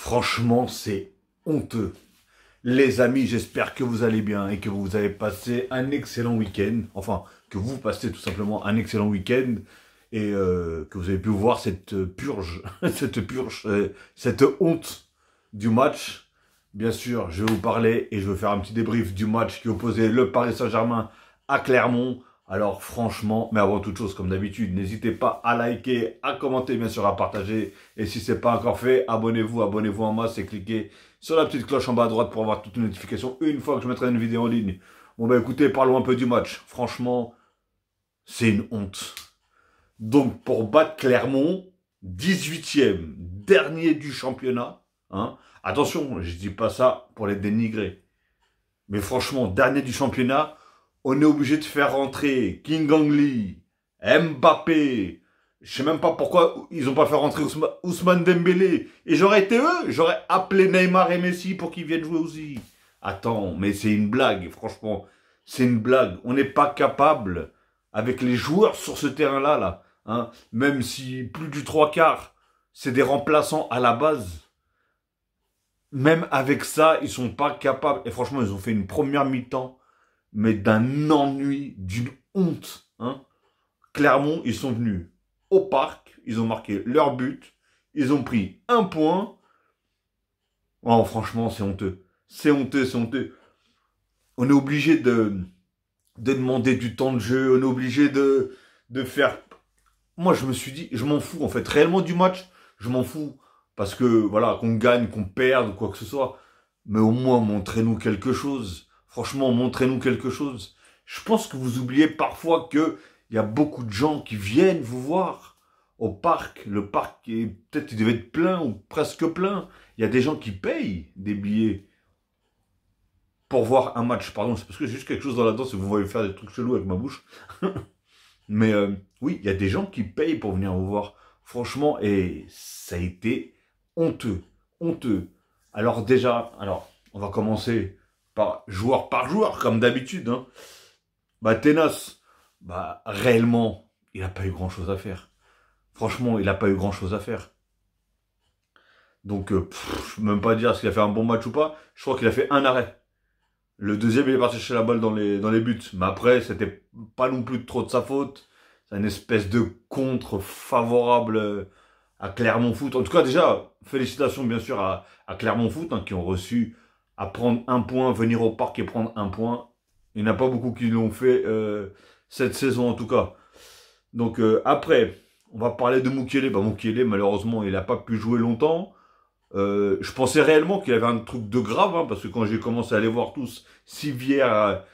Franchement, c'est honteux. Les amis, j'espère que vous allez bien et que vous avez passé un excellent week-end. Enfin, que vous passez tout simplement un excellent week-end et que vous avez pu voir cette purge, cette honte du match. Bien sûr, je vais vous parler et je vais faire un petit débrief du match qui opposait le Paris Saint-Germain à Clermont. Alors franchement, mais avant toute chose, comme d'habitude, n'hésitez pas à liker, à commenter, bien sûr, à partager. Et si ce n'est pas encore fait, abonnez-vous en masse et cliquez sur la petite cloche en bas à droite pour avoir toutes les notifications une fois que je mettrai une vidéo en ligne. Bon bah écoutez, parlons un peu du match. Franchement, c'est une honte. Donc pour battre Clermont, 18e, dernier du championnat, hein. Attention, je dis pas ça pour les dénigrer. Mais franchement, dernier du championnat, on est obligé de faire rentrer King Lee, Mbappé. Je sais même pas pourquoi ils ont pas fait rentrer Ousmane Dembélé. Et j'aurais été eux, j'aurais appelé Neymar et Messi pour qu'ils viennent jouer aussi. Attends, mais c'est une blague, franchement. C'est une blague. On n'est pas capable, avec les joueurs sur ce terrain-là, hein, même si plus du trois quarts, c'est des remplaçants à la base. Même avec ça, ils sont pas capables. Et franchement, ils ont fait une première mi-temps, mais d'un ennui, d'une honte. Hein. Clermont, ils sont venus au parc, ils ont marqué leur but, ils ont pris un point. Oh, franchement, c'est honteux. C'est honteux, c'est honteux. On est obligé de demander du temps de jeu, on est obligé de faire... Moi, je me suis dit, je m'en fous, en fait, réellement du match, je m'en fous. Parce que, voilà, qu'on gagne, qu'on perde, ou quoi que ce soit. Mais au moins, montrez-nous quelque chose. Franchement, montrez-nous quelque chose. Je pense que vous oubliez parfois que il y a beaucoup de gens qui viennent vous voir au parc. Le parc, peut-être il devait être plein ou presque plein. Il y a des gens qui payent des billets pour voir un match. Pardon, c'est parce que j'ai juste quelque chose dans la dent, si vous voyez faire des trucs chelous avec ma bouche. Mais oui, il y a des gens qui payent pour venir vous voir. Franchement, et ça a été honteux. Honteux. Alors déjà, on va commencer par joueur, comme d'habitude. Hein. Bah, Tenas, bah, réellement, il n'a pas eu grand-chose à faire. Franchement, il n'a pas eu grand-chose à faire. Donc, je ne peux même pas dire s'il a fait un bon match ou pas. Je crois qu'il a fait un arrêt. Le deuxième, il est parti chercher la balle dans les buts. Mais après, c'était pas non plus trop de sa faute. C'est une espèce de contre favorable à Clermont Foot. En tout cas, déjà, félicitations bien sûr à Clermont Foot, hein, qui ont reçu à prendre un point, venir au parc et prendre un point. Il n'y en a pas beaucoup qui l'ont fait cette saison en tout cas. Donc après, on va parler de Mukiele. Bah, Mukiele, malheureusement, il n'a pas pu jouer longtemps. Je pensais réellement qu'il y avait un truc de grave, hein, parce que quand j'ai commencé à les voir tous, Sivière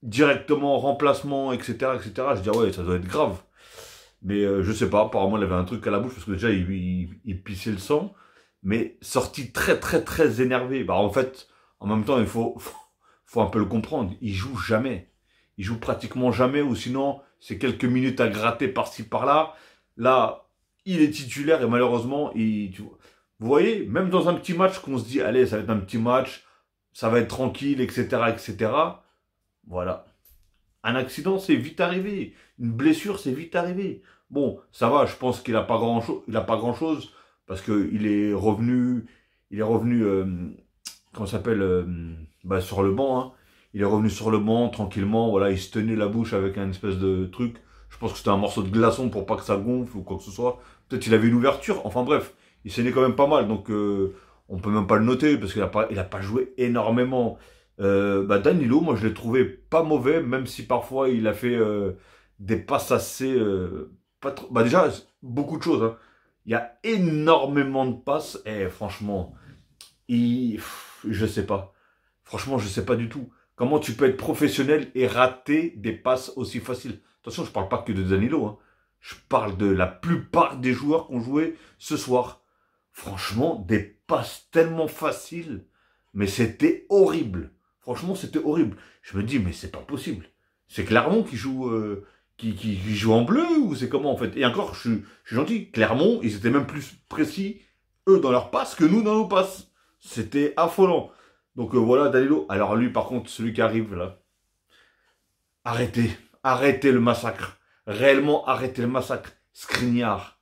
directement remplacement, etc., etc., je dis ouais, ça doit être grave. Mais je sais pas, apparemment il avait un truc à la bouche, parce que déjà il pissait le sang, mais sorti très très très énervé. Bah en fait, en même temps, faut un peu le comprendre, il joue jamais. Il joue pratiquement jamais, ou sinon, c'est quelques minutes à gratter par-ci par-là. Là, il est titulaire et malheureusement, vous voyez, même dans un petit match qu'on se dit, allez, ça va être un petit match, ça va être tranquille, etc., etc. Voilà. Un accident, c'est vite arrivé. Une blessure, c'est vite arrivé. Bon, ça va, je pense qu'il n'a pas grand-chose, parce qu'il est revenu, comment ça s'appelle, bah, sur le banc, hein. Il est revenu sur le banc, tranquillement, voilà, il se tenait la bouche avec un espèce de truc. Je pense que c'était un morceau de glaçon pour pas que ça gonfle ou quoi que ce soit. Peut-être il avait une ouverture, enfin bref, il saignait quand même pas mal, donc on peut même pas le noter, parce qu'il a pas joué énormément. Bah Danilo, moi je l'ai trouvé pas mauvais, même si parfois il a fait des passes assez... pas trop... Bah déjà, beaucoup de choses. Hein. Il y a énormément de passes, et franchement, je sais pas. Franchement, je sais pas du tout. Comment tu peux être professionnel et rater des passes aussi faciles? Attention, je parle pas que de Danilo. Hein. Je parle de la plupart des joueurs qui ont joué ce soir. Franchement, des passes tellement faciles, mais c'était horrible. Franchement, c'était horrible. Je me dis, mais c'est pas possible. C'est Clermont qui joue, qui joue en bleu ou c'est comment en fait? Et encore, je suis gentil. Clermont, ils étaient même plus précis, eux, dans leurs passes que nous dans nos passes. C'était affolant. Donc voilà, Danilo. Alors lui, par contre, celui qui arrive là, arrêtez. Arrêtez le massacre. Réellement, arrêtez le massacre. Skriniar.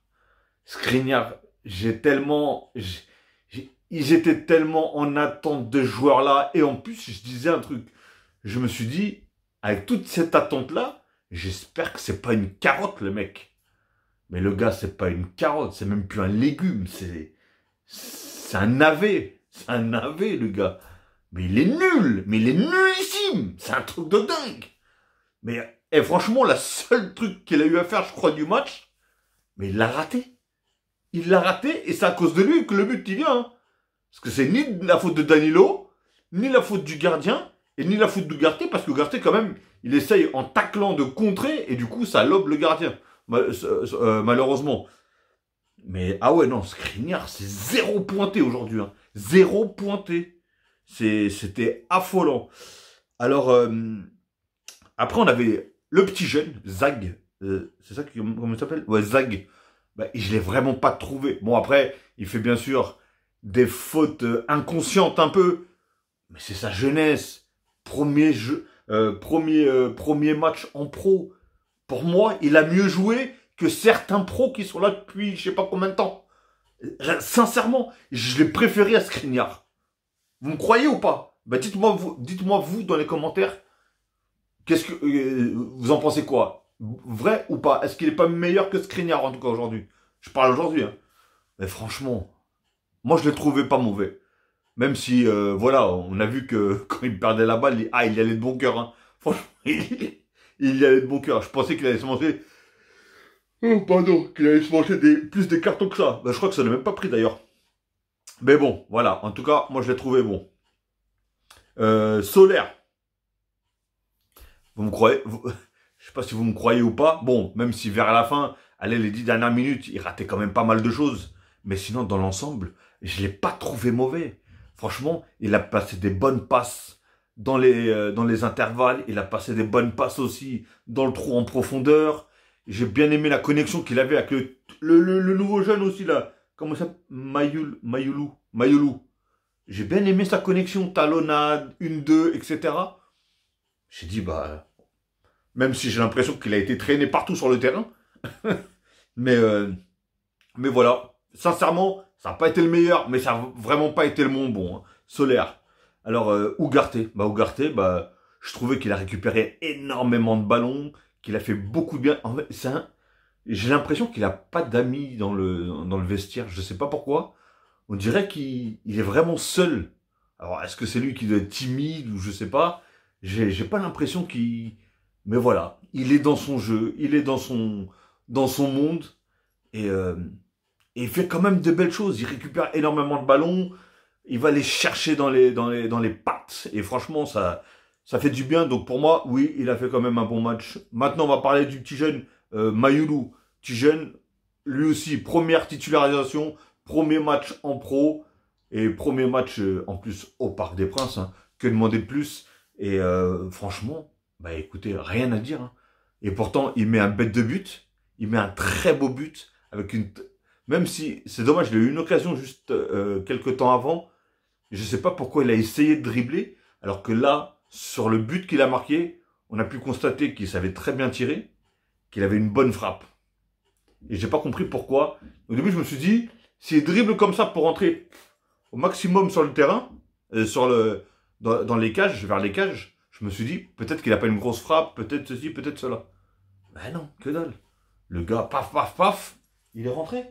Skriniar, j'ai tellement... Ils étaient tellement en attente de ce joueur-là. Et en plus, je disais un truc. Je me suis dit, avec toute cette attente-là, j'espère que c'est pas une carotte, le mec. Mais le gars, c'est pas une carotte, c'est même plus un légume, c'est un navet. C'est un navet, le gars. Mais il est nul, mais il est nullissime. C'est un truc de dingue. Mais franchement, la seule truc qu'il a eu à faire, je crois, du match, mais il l'a raté. Il l'a raté et c'est à cause de lui que le but il vient. Hein. Parce que c'est ni la faute de Danilo, ni la faute du gardien, et ni la faute de Ugarte, parce que Ugarte, quand même, il essaye en taclant de contrer, et du coup, ça lobe le gardien. Malheureusement. Mais, ah ouais, non, Skriniar, c'est zéro pointé aujourd'hui. Hein. Zéro pointé. C'était affolant. Alors, après, on avait le petit jeune, Zag. C'est ça comment il s'appelle? Ouais, Zag. Bah, je l'ai vraiment pas trouvé. Bon, après, il fait bien sûr des fautes inconscientes un peu. Mais c'est sa jeunesse. Premier match en pro. Pour moi, il a mieux joué que certains pros qui sont là depuis je sais pas combien de temps. Sincèrement, je l'ai préféré à Skriniar. Vous me croyez ou pas? Bah dites-moi vous dans les commentaires. Qu'est-ce que vous en pensez quoi? Vrai ou pas? Est-ce qu'il est pas meilleur que Skriniar en tout cas aujourd'hui? Je parle aujourd'hui. Hein. Mais franchement, moi je l'ai trouvé pas mauvais. Même si voilà, on a vu que quand il perdait la balle, il y allait de bon cœur. Hein. Franchement, il y allait de bon cœur. Je pensais qu'il allait se manger. Oh, pardon, qu'il allait se manger plus des cartons que ça. Bah, je crois que ça n'a même pas pris d'ailleurs. Mais bon, voilà. En tout cas, moi je l'ai trouvé bon. Solaire. Vous me croyez Je sais pas si vous me croyez ou pas. Bon, même si vers la fin, allez, les 10 dernières minutes, il ratait quand même pas mal de choses. Mais sinon, dans l'ensemble, je l'ai pas trouvé mauvais. Franchement, il a passé des bonnes passes dans les intervalles. Il a passé des bonnes passes aussi dans le trou en profondeur. J'ai bien aimé la connexion qu'il avait avec le nouveau jeune aussi là. Comment ça s'appelle? Mayulu. J'ai bien aimé sa connexion, talonnade, 1-2, etc. J'ai dit, bah, même si j'ai l'impression qu'il a été traîné partout sur le terrain. mais voilà. Sincèrement, ça n'a pas été le meilleur, mais ça n'a vraiment pas été le moins bon. Hein. Solaire. Alors, Ugarte. Ugarte, je trouvais qu'il a récupéré énormément de ballons, qu'il a fait beaucoup de bien. En fait, j'ai l'impression qu'il n'a pas d'amis dans le vestiaire. Je ne sais pas pourquoi. On dirait qu'il est vraiment seul. Alors, est-ce que c'est lui qui doit être timide ou je sais pas. J'ai pas l'impression qu'il... Mais voilà, il est dans son jeu, il est dans son monde. Et il fait quand même de belles choses. Il récupère énormément de ballons. Il va les chercher dans les pattes. Et franchement, ça fait du bien. Donc pour moi, oui, il a fait quand même un bon match. Maintenant, on va parler du petit jeune Mayulu. Petit jeune, lui aussi, première titularisation, premier match en pro. Et premier match en plus au Parc des Princes. Hein. Que demander de plus? Et franchement, bah écoutez, rien à dire. Hein. Et pourtant, il met un bête de but. Il met un très beau but. Avec une... Même si, c'est dommage, il a eu une occasion juste quelques temps avant. Je ne sais pas pourquoi il a essayé de dribbler. Alors que là, sur le but qu'il a marqué, on a pu constater qu'il savait très bien tirer. Qu'il avait une bonne frappe. Et j'ai pas compris pourquoi. Au début, je me suis dit, s'il dribble comme ça pour entrer au maximum sur le terrain, dans les cages, vers les cages, je me suis dit, peut-être qu'il a pas une grosse frappe, peut-être ceci, peut-être cela. Ben non, que dalle. Le gars, paf, paf, paf, il est rentré.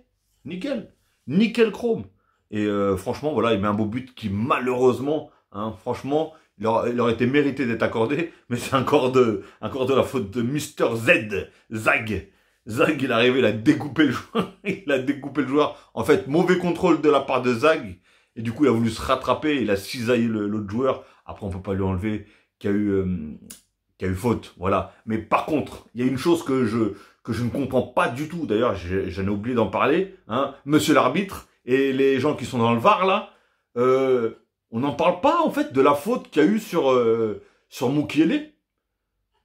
Nickel. Nickel chrome. Et franchement, voilà, il met un beau but qui, malheureusement, hein, franchement, il aurait été mérité d'être accordé, mais c'est encore de la faute de Mister Z, Zag. Zag, il est arrivé, il a découpé le joueur. Il a découpé le joueur. En fait, mauvais contrôle de la part de Zag. Et du coup, il a voulu se rattraper. Il a cisaillé l'autre joueur. Après, on peut pas lui enlever qu'il y a eu faute. Voilà. Mais par contre, il y a une chose que je ne comprends pas du tout. D'ailleurs, j'en ai oublié d'en parler. Hein. Monsieur l'arbitre et les gens qui sont dans le VAR, là, on n'en parle pas, en fait, de la faute qu'il y a eu sur Mukiele.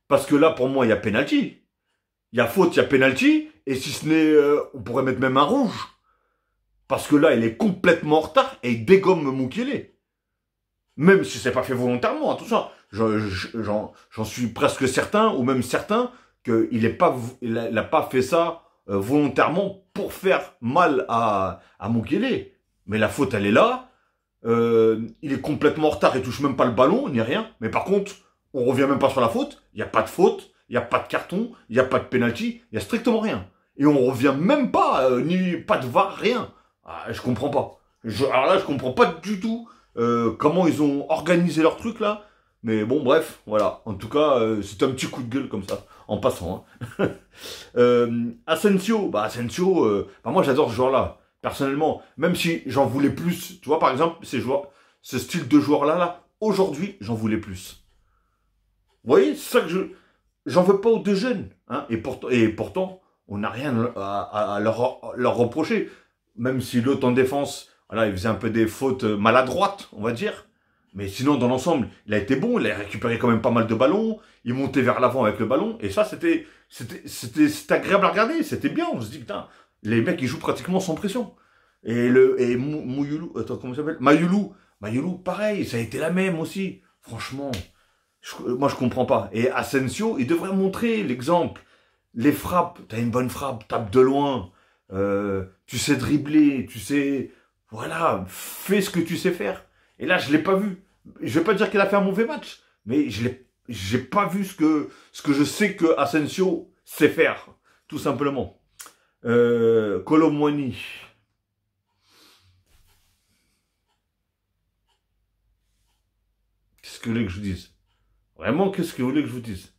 Parce que là, pour moi, il y a penalty. Il y a faute, il y a penalty, et si ce n'est, on pourrait mettre même un rouge. Parce que là, il est complètement en retard, et il dégomme Mukiele. Même si c'est pas fait volontairement, attention. J'en suis presque certain, ou même certain, qu'il n'a pas fait ça volontairement pour faire mal à Mukiele. Mais la faute, elle est là. il est complètement en retard, il touche même pas le ballon, ni rien. Mais par contre, on revient même pas sur la faute. Il n'y a pas de faute, il n'y a pas de carton, il n'y a pas de penalty, il y a strictement rien. Et on revient même pas, ni pas de VAR, rien. Ah, je comprends pas. Alors là, je comprends pas du tout comment ils ont organisé leur truc là. Mais bon, bref, voilà. En tout cas, c'est un petit coup de gueule comme ça, en passant. Hein. Asensio, Asensio, moi j'adore ce joueur-là, personnellement. Même si j'en voulais plus. Tu vois, par exemple, ce style de joueur-là, aujourd'hui, j'en voulais plus. Vous voyez, c'est ça que j'en veux pas aux deux jeunes. Hein, et pourtant, on n'a rien à leur reprocher. Même si l'autre en défense, voilà, il faisait un peu des fautes maladroites, on va dire. Mais sinon, dans l'ensemble, il a été bon. Il a récupéré quand même pas mal de ballons. Il montait vers l'avant avec le ballon. Et ça, c'était agréable à regarder. C'était bien. On se dit, putain, les mecs, ils jouent pratiquement sans pression. Et Mouyoulou, attends, comment il s'appelle? Mayoulou, pareil, ça a été la même aussi. Franchement, moi, je comprends pas. Et Asensio, il devrait montrer l'exemple. Les frappes, t'as une bonne frappe, tape de loin. Tu sais dribbler, tu sais... Voilà, fais ce que tu sais faire. Et là, je l'ai pas vu. Je vais pas dire qu'il a fait un mauvais match, mais j'ai pas vu ce que je sais que Asensio sait faire, tout simplement. Kolo Muani. Qu'est-ce que vous voulez que je vous dise? Vraiment, qu'est-ce que vous voulez que je vous dise?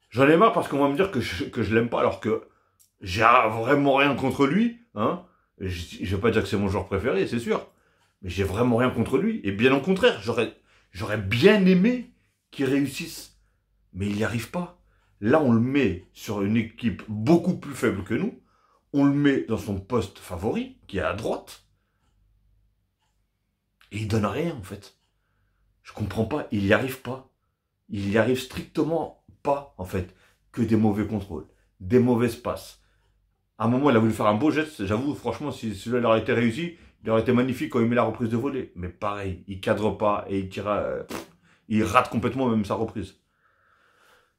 J'en ai marre parce qu'on va me dire que je l'aime pas, alors que j'ai vraiment rien contre lui. Hein. Je vais pas dire que c'est mon joueur préféré, c'est sûr. Mais j'ai vraiment rien contre lui. Et bien au contraire, j'aurais bien aimé qu'il réussisse. Mais il n'y arrive pas. Là, on le met sur une équipe beaucoup plus faible que nous. On le met dans son poste favori, qui est à droite. Et il donne rien, en fait. Je comprends pas. Il n'y arrive pas. Il n'y arrive strictement pas, en fait. Que des mauvais contrôles. Des mauvaises passes. À un moment, il a voulu faire un beau geste. J'avoue, franchement, si celui-là aurait été réussi, il aurait été magnifique quand il met la reprise de volée. Mais pareil, il cadre pas et il tire... il rate complètement même sa reprise.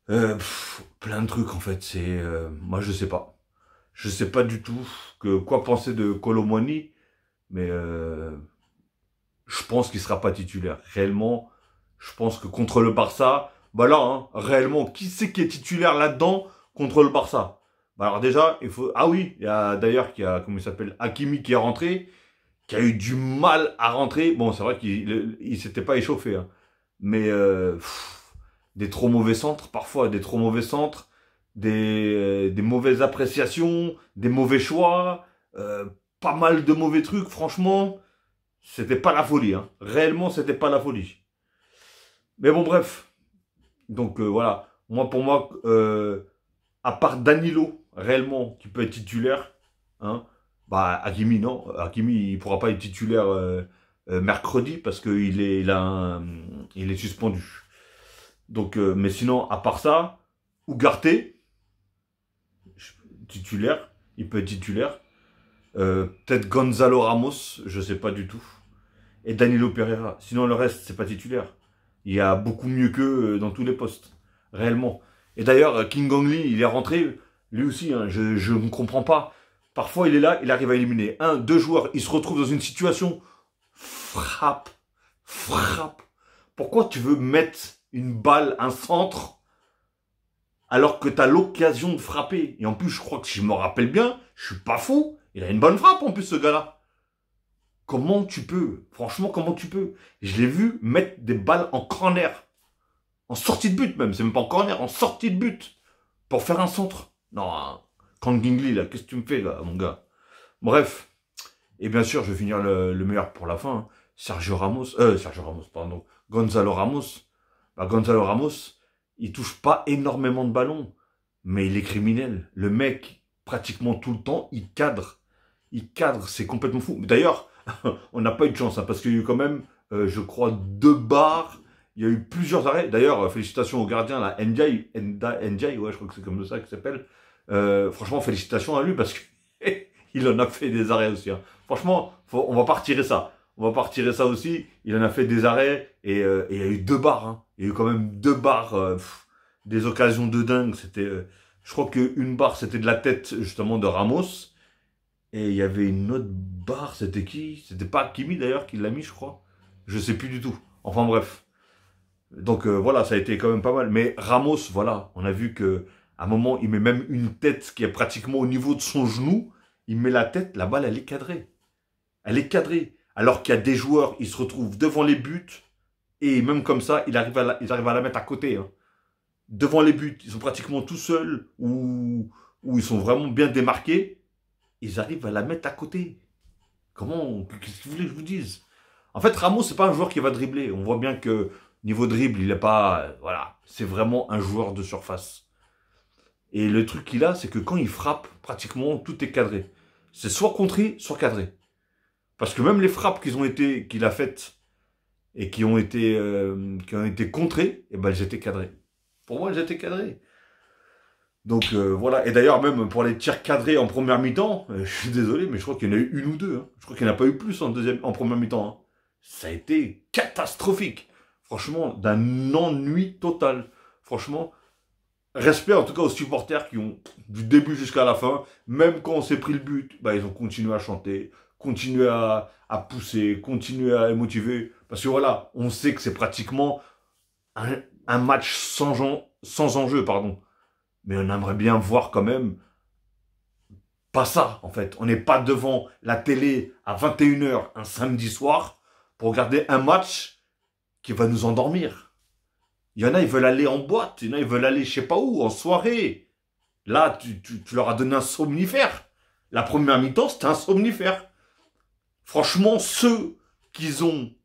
Plein de trucs en fait. Moi je sais pas. Je sais pas du tout quoi penser de Kolo Muani. Mais je pense qu'il sera pas titulaire. Réellement, je pense que contre le Barça... réellement, qui c'est qui est titulaire là-dedans contre le Barça? Alors déjà, il faut... Ah oui, il y a d'ailleurs, comment il s'appelle, Hakimi qui est rentré, qui a eu du mal à rentrer. Bon, c'est vrai qu'il s'était pas échauffé, hein. Mais des trop mauvais centres, parfois des trop mauvais centres, des mauvaises appréciations, des mauvais choix, pas mal de mauvais trucs, franchement, c'était pas la folie, hein. Réellement, c'était pas la folie. Mais bon, bref. Donc voilà, pour moi, à part Danilo, réellement, qui peut être titulaire, hein, Hakimi, non. Hakimi, il pourra pas être titulaire mercredi parce qu'il est, il est suspendu. Donc, mais sinon, à part ça, Ugarte, titulaire, il peut être titulaire. Peut-être Gonzalo Ramos, je sais pas du tout. Et Danilo Pereira. Sinon, le reste, c'est pas titulaire. Il y a beaucoup mieux qu'eux dans tous les postes, réellement. Et d'ailleurs, King Gong Lee, il est rentré, lui aussi, hein, je ne comprends pas. Parfois, il est là, il arrive à éliminer deux joueurs, il se retrouve dans une situation, frappe. Pourquoi tu veux mettre une balle, un centre, alors que tu as l'occasion de frapper? Et en plus, je crois que si je me rappelle bien, je suis pas fou, il a une bonne frappe en plus, ce gars-là. Comment tu peux? Franchement, comment tu peux? Je l'ai vu mettre des balles en corner. En sortie de but même, c'est même pas en corner, en sortie de but. Pour faire un centre. Non, Kang Gingli, là, qu'est-ce que tu me fais, là, mon gars? Bref. Et bien sûr, je vais finir le meilleur pour la fin. Hein. Sergio Ramos, pardon. Gonzalo Ramos. Gonzalo Ramos, il touche pas énormément de ballons. Mais il est criminel. Le mec, pratiquement tout le temps, il cadre. Il cadre, c'est complètement fou. D'ailleurs, on n'a pas eu de chance, hein, parce qu'il y a eu quand même, je crois, 2 barres. Il y a eu plusieurs arrêts. D'ailleurs, félicitations au gardien, là, Ndiaye, ouais, je crois que c'est comme ça qu'il s'appelle. Franchement, félicitations à lui, parce qu'il en a fait des arrêts aussi. Hein. Franchement, on va pas retirer ça. On va pas retirer ça aussi. Il en a fait des arrêts, et il y a eu 2 barres. Hein. Il y a eu quand même 2 barres, des occasions de dingue. C'était, je crois qu'une barre, c'était de la tête, justement, de Ramos. Et il y avait une autre barre, c'était qui? C'était pas Kimi d'ailleurs qui l'a mis, je crois. Je sais plus du tout. Enfin bref. Donc voilà, ça a été quand même pas mal. Mais Ramos, voilà, on a vu que à un moment, il met même une tête qui est pratiquement au niveau de son genou. Il met la tête, la balle, elle est cadrée. Elle est cadrée. Alors qu'il y a des joueurs, ils se retrouvent devant les buts. Et même comme ça, ils arrivent à la mettre à côté. Hein. Devant les buts, ils sont pratiquement tout seuls. Ou ils sont vraiment bien démarqués. Ils arrivent à la mettre à côté. Comment? Qu'est-ce que vous voulez que je vous dise? En fait, Ramos, c'est pas un joueur qui va dribbler. On voit bien que niveau dribble, il n'est pas... voilà, c'est vraiment un joueur de surface. Et le truc qu'il a, c'est que quand il frappe, pratiquement, tout est cadré. C'est soit contré, soit cadré. Parce que même les frappes qu'il a faites et qui ont été contrées, eh ben, elles étaient cadrées. Pour moi, elles étaient cadrées. Donc voilà, et d'ailleurs même pour les tirs cadrés en première mi-temps, je suis désolé, mais je crois qu'il y en a eu une ou deux. Hein. Je crois qu'il n'y en a pas eu plus en première mi-temps. Hein. Ça a été catastrophique. Franchement, d'un ennui total. Franchement, respect en tout cas aux supporters qui ont, du début jusqu'à la fin, même quand on s'est pris le but, bah, ils ont continué à chanter, continué à pousser, continué à motiver. Parce que voilà, on sait que c'est pratiquement un match sans enjeu, pardon. Mais on aimerait bien voir quand même pas ça, en fait. On n'est pas devant la télé à 21 h un samedi soir pour regarder un match qui va nous endormir. Il y en a, ils veulent aller en boîte. Il y en a, ils veulent aller je sais pas où, en soirée. Là, tu leur as donné un somnifère. La première mi-temps, c'était un somnifère. Franchement, ceux qu'ils ont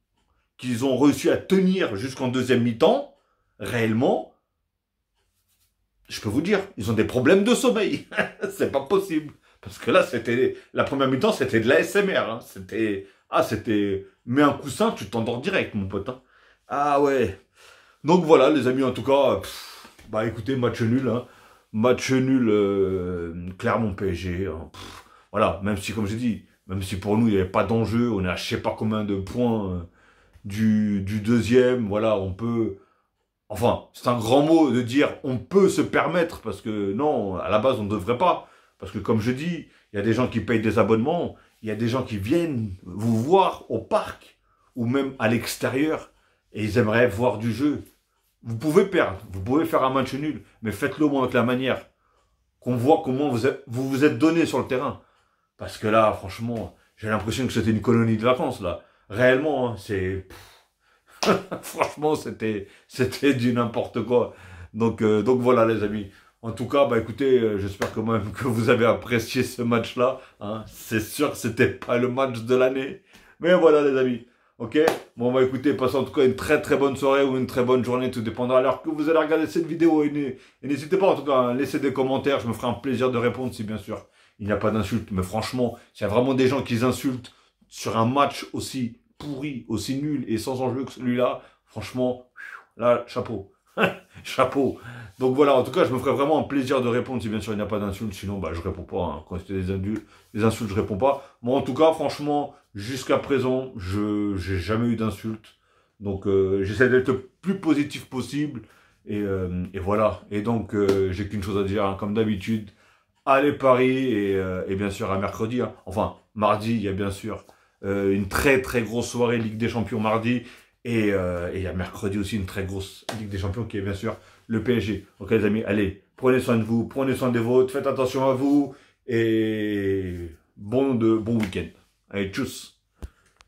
réussi à tenir jusqu'en deuxième mi-temps, réellement, je peux vous dire, ils ont des problèmes de sommeil. C'est pas possible. Parce que là, la première mi-temps, c'était de la SMR. Hein. C'était, mets un coussin, tu t'endors direct, mon pote. Hein. Ah ouais. Donc voilà, les amis, en tout cas, bah écoutez, match nul. Hein. Match nul, Clermont PSG. Hein. Voilà, même si, comme j'ai dit, même si pour nous, il n'y avait pas d'enjeu, on est à je sais pas combien de points du deuxième. Voilà, on peut... Enfin, c'est un grand mot de dire on peut se permettre, parce que non, à la base, on ne devrait pas. Parce que comme je dis, il y a des gens qui payent des abonnements, il y a des gens qui viennent vous voir au parc, ou même à l'extérieur, et ils aimeraient voir du jeu. Vous pouvez perdre, vous pouvez faire un match nul, mais faites-le au moins avec la manière. Qu'on voit comment vous êtes donné sur le terrain. Parce que là, franchement, j'ai l'impression que c'était une colonie de vacances, là. Réellement, hein, c'est... Franchement, c'était du n'importe quoi. Donc voilà, les amis. En tout cas, bah écoutez, j'espère quand même que vous avez apprécié ce match-là. Hein. C'est sûr que c'était pas le match de l'année. Mais voilà, les amis. Ok? Bon, bah écoutez, passez en tout cas une très très bonne soirée ou une très bonne journée, tout dépendra à l'heure que vous allez regarder cette vidéo. Et n'hésitez pas en tout cas à laisser des commentaires, je me ferai un plaisir de répondre si bien sûr il n'y a pas d'insultes. Mais franchement, s'il y a vraiment des gens qui insultent sur un match aussi pourri, aussi nul et sans enjeu que celui-là, franchement, là, chapeau. Chapeau. Donc voilà, en tout cas, je me ferai vraiment un plaisir de répondre si bien sûr il n'y a pas d'insultes. Sinon, bah, je réponds pas. Hein. Quand c'était des insultes, je réponds pas. Moi, en tout cas, franchement, jusqu'à présent, j'ai jamais eu d'insultes. Donc, j'essaie d'être le plus positif possible. Et voilà. Et donc, j'ai qu'une chose à dire, hein, comme d'habitude. Allez Paris et bien sûr à mercredi. Hein. Enfin, mardi, il y a bien sûr une très très grosse soirée Ligue des Champions mardi. Et il y a mercredi aussi une très grosse Ligue des Champions qui est bien sûr le PSG. Ok les amis, allez, prenez soin de vous, prenez soin des vôtres, faites attention à vous et bon week-end. Allez, tchuss.